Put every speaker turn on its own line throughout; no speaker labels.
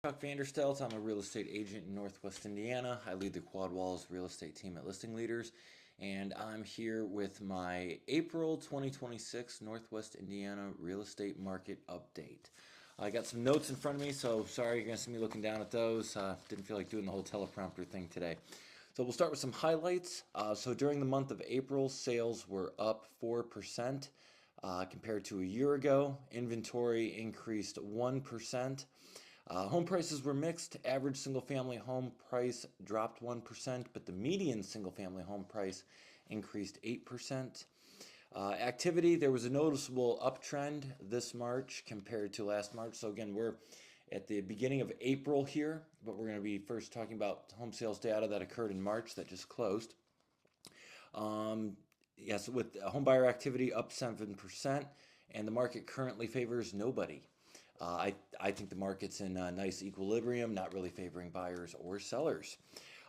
Chuck Vanderstelt. I'm a real estate agent in Northwest Indiana. I lead the Quad Walls real estate team at Listing Leaders, and I'm here with my April 2026 Northwest Indiana real estate market update. I got some notes in front of me, so sorry you're going to see me looking down at those. Didn't feel like doing the whole teleprompter thing today. So we'll start with some highlights. So during the month of April, sales were up 4% compared to a year ago. Inventory increased 1%. Home prices were mixed. Average single-family home price dropped 1%, but the median single-family home price increased 8%. Activity, there was a noticeable uptrend this March compared to last March. So again, we're at the beginning of April here, but we're going to be first talking about home sales data that occurred in March that just closed. Yes, with home buyer activity up 7%, and the market currently favors nobody. I think the market's in a nice equilibrium, not really favoring buyers or sellers.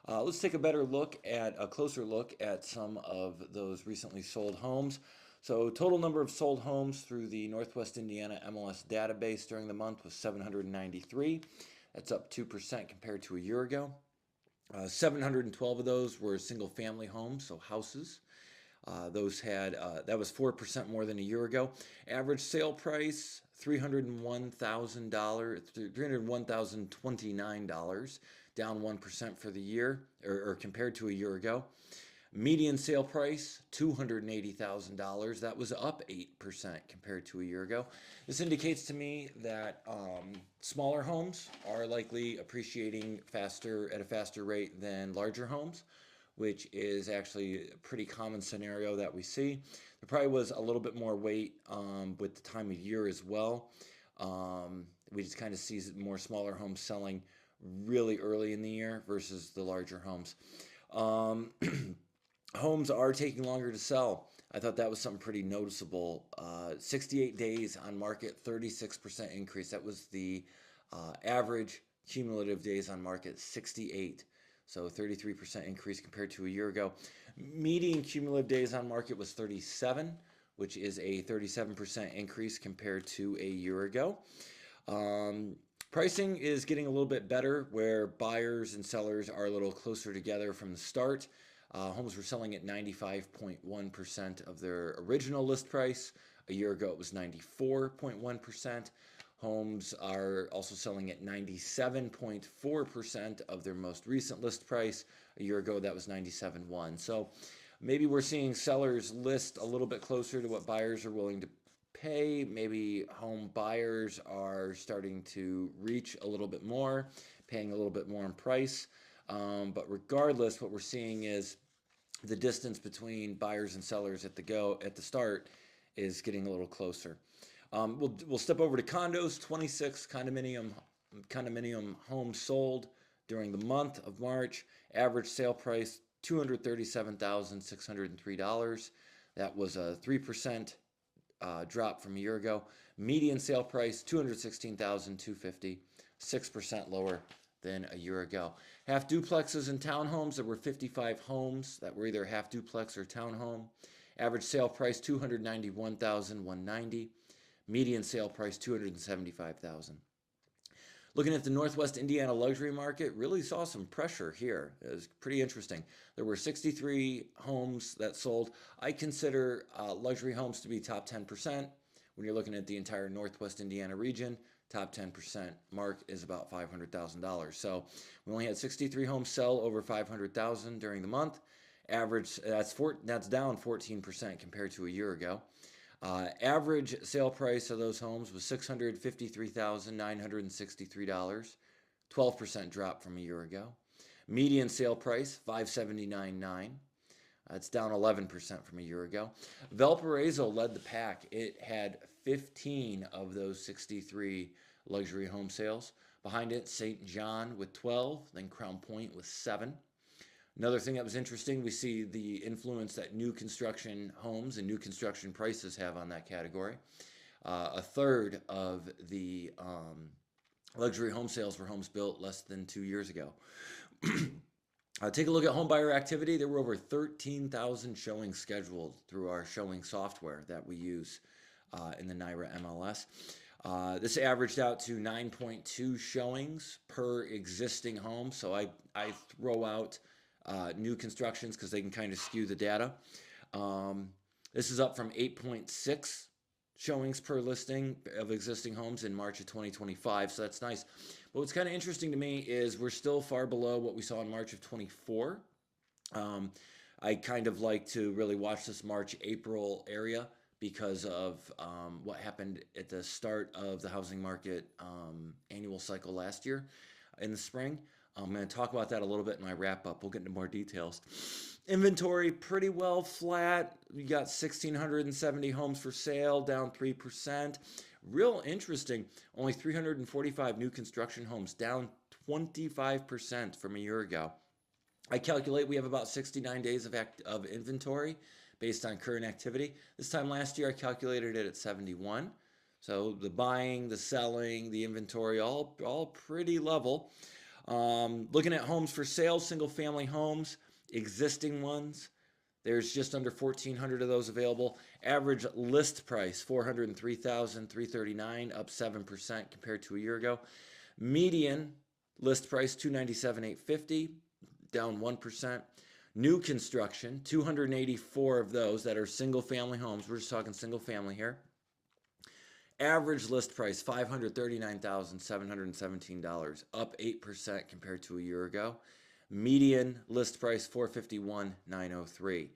Let's take a closer look at some of those recently sold homes. So total number of sold homes through the Northwest Indiana MLS database during the month was 793. That's up 2% compared to a year ago. 712 of those were single family homes, so houses. That was 4% more than a year ago. Average sale price $301,029, down 1% for the year, or compared to a year ago. Median sale price $280,000. That was up 8% compared to a year ago. This indicates to me that smaller homes are likely appreciating at a faster rate than larger homes, which is actually a pretty common scenario that we see. There probably was a little bit more weight with the time of year as well. We just kind of see more smaller homes selling really early in the year versus the larger homes. Homes are taking longer to sell. I thought that was something pretty noticeable. 68 days on market, 36% increase. That was the average cumulative days on market, 68. So 33% increase compared to a year ago. Median cumulative days on market was 37, which is a 37% increase compared to a year ago. Pricing is getting a little bit better where buyers and sellers are a little closer together from the start. Homes were selling at 95.1% of their original list price. A year ago it was 94.1%. Homes are also selling at 97.4% of their most recent list price. A year ago, that was 97.1%. So maybe we're seeing sellers list a little bit closer to what buyers are willing to pay. Maybe home buyers are starting to reach a little bit more, paying a little bit more in price. But regardless, what we're seeing is the distance between buyers and sellers at the start is getting a little closer. We'll step over to condos. 26 condominium homes sold during the month of March. Average sale price $237,603. That was a 3% drop from a year ago. Median sale price $216,250, 6% lower than a year ago. Half duplexes and townhomes. There were 55 homes that were either half duplex or townhome. Average sale price $291,190. Median sale price $275,000. Looking at the Northwest Indiana luxury market, really saw some pressure here. It was pretty interesting. There were 63 homes that sold. I consider luxury homes to be top 10%. When you're looking at the entire Northwest Indiana region, top 10% mark is about $500,000. So we only had 63 homes sell over $500,000 during the month. Average, that's down 14% compared to a year ago. Average sale price of those homes was $653,963, 12% drop from a year ago. Median sale price $579,900. That's down 11% from a year ago. Valparaiso led the pack. It had 15 of those 63 luxury home sales. Behind it, St. John with 12, then Crown Point with 7. Another thing that was interesting, we see the influence that new construction homes and new construction prices have on that category. A third of the luxury home sales were homes built less than 2 years ago. Take a look at home buyer activity. There were over 13,000 showings scheduled through our showing software that we use in the NYRA MLS. This averaged out to 9.2 showings per existing home. So I throw out new constructions because they can kind of skew the data. This is up from 8.6 showings per listing of existing homes in March of 2025. So that's nice. But what's kind of interesting to me is we're still far below what we saw in March of 24. I kind of like to really watch this March, April area because of what happened at the start of the housing market annual cycle last year in the spring. I'm going to talk about that a little bit in my wrap up. We'll get into more details. Inventory pretty well flat. We got 1,670 homes for sale, down 3%. Real interesting, only 345 new construction homes, down 25% from a year ago. I calculate we have about 69 days of inventory based on current activity. This time last year, I calculated it at 71. So the buying, the selling, the inventory, all pretty level. Looking at homes for sale, single family homes, existing ones, there's just under 1,400 of those available. Average list price, $403,339, up 7% compared to a year ago. Median list price, $297,850, down 1%. New construction, 284 of those that are single family homes. We're just talking single family here. Average list price, $539,717, up 8% compared to a year ago. Median list price, $451,903.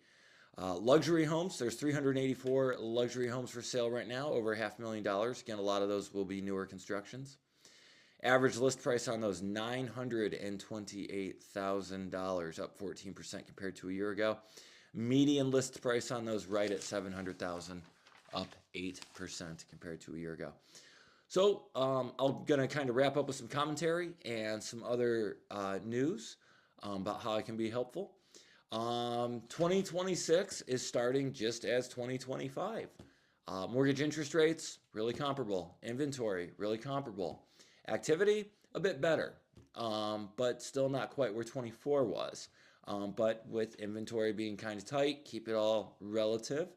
Luxury homes, there's 384 luxury homes for sale right now, over $500,000. Again, a lot of those will be newer constructions. Average list price on those, $928,000, up 14% compared to a year ago. Median list price on those right at $700,000, up 8% compared to a year ago. So I'm going to kind of wrap up with some commentary and some other news about how I can be helpful. 2026 is starting just as 2025. Mortgage interest rates, really comparable. Inventory, really comparable. Activity, a bit better, but still not quite where 24 was. But with inventory being kind of tight, keep it all relative.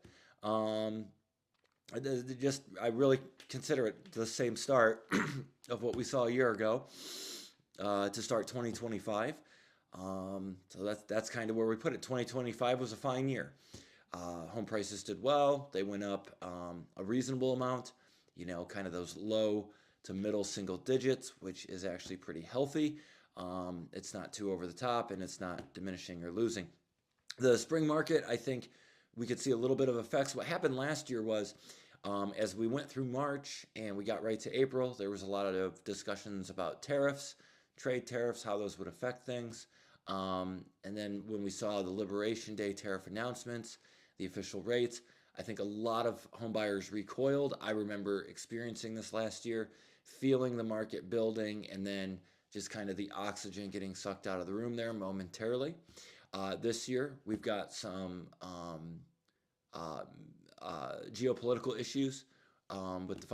I really consider it the same start of what we saw a year ago to start 2025. So that's kind of where we put it. 2025 was a fine year. Home prices did well. They went up a reasonable amount, kind of those low to middle single digits, which is actually pretty healthy. It's not too over the top, and it's not diminishing or losing. The spring market, I think we could see a little bit of effects. What happened last year was as we went through March and we got right to April, there was a lot of discussions about tariffs, trade tariffs, how those would affect things. And then when we saw the Liberation Day tariff announcements, the official rates, I think a lot of home buyers recoiled. I remember experiencing this last year, feeling the market building, and then just kind of the oxygen getting sucked out of the room there momentarily. This year, we've got some geopolitical issues with the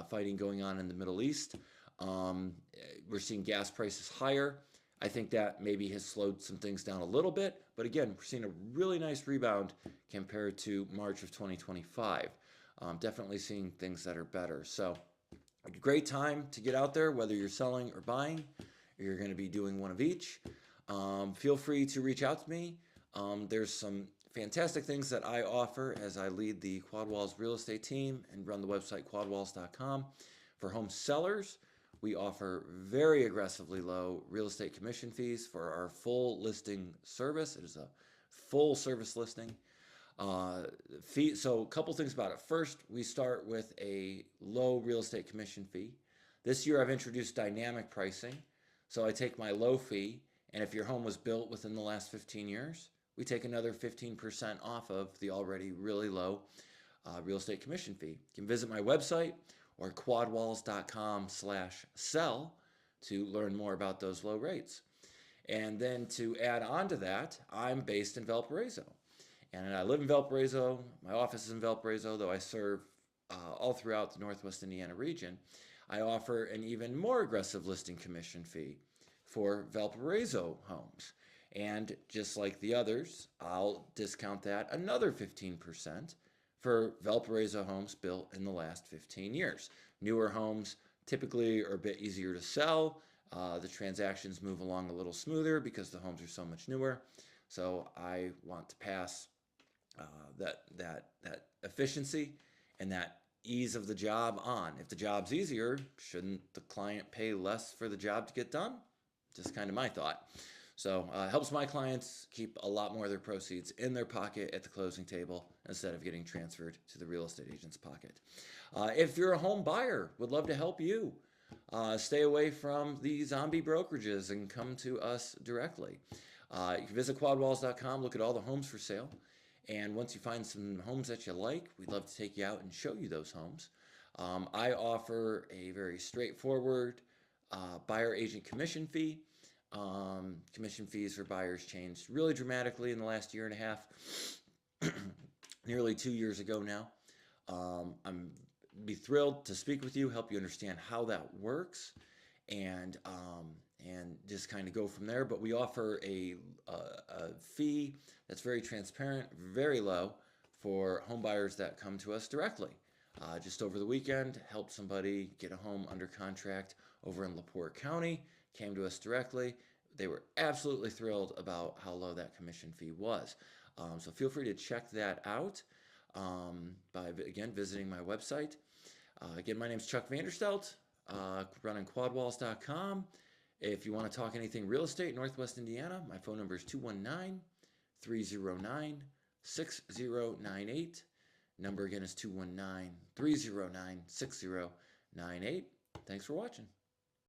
fighting going on in the Middle East. We're seeing gas prices higher. I think that maybe has slowed some things down a little bit. But again, we're seeing a really nice rebound compared to March of 2025. Definitely seeing things that are better. So a great time to get out there, whether you're selling or buying, or you're going to be doing one of each. Feel free to reach out to me. There's some fantastic things that I offer as I lead the Quad Walls real estate team and run the website quadwalls.com. For home sellers, we offer very aggressively low real estate commission fees for our full listing service. It is a full service listing. So a couple things about it. First, we start with a low real estate commission fee. This year I've introduced dynamic pricing. So I take my low fee, and if your home was built within the last 15 years, we take another 15% off of the already really low real estate commission fee. You can visit my website or quadwalls.com/sell to learn more about those low rates. And then to add on to that, I'm based in Valparaiso. And I live in Valparaiso. My office is in Valparaiso, though I serve all throughout the Northwest Indiana region. I offer an even more aggressive listing commission fee for Valparaiso homes. And just like the others, I'll discount that another 15% for Valparaiso homes built in the last 15 years. Newer homes typically are a bit easier to sell. The transactions move along a little smoother because the homes are so much newer. So I want to pass that efficiency and that ease of the job on. If the job's easier, shouldn't the client pay less for the job to get done? Just kind of my thought. So it helps my clients keep a lot more of their proceeds in their pocket at the closing table instead of getting transferred to the real estate agent's pocket. If you're a home buyer, would love to help you. Stay away from the zombie brokerages and come to us directly. You can visit quadwalls.com, look at all the homes for sale. And once you find some homes that you like, we'd love to take you out and show you those homes. I offer a very straightforward buyer agent commission fee. Commission fees for buyers changed really dramatically in the last year and a half, nearly 2 years ago now. I'm be thrilled to speak with you, help you understand how that works, and just kind of go from there. But we offer a fee that's very transparent, very low for home buyers that come to us directly. Just over the weekend, helped somebody get a home under contract over in LaPorte County, came to us directly. They were absolutely thrilled about how low that commission fee was. So feel free to check that out by, again, visiting my website. Again, my name is Chuck Vanderstelt, running quadwalls.com. If you want to talk anything real estate, Northwest Indiana, my phone number is 219-309-6098. Number again is 219-309-6098. Thanks for watching.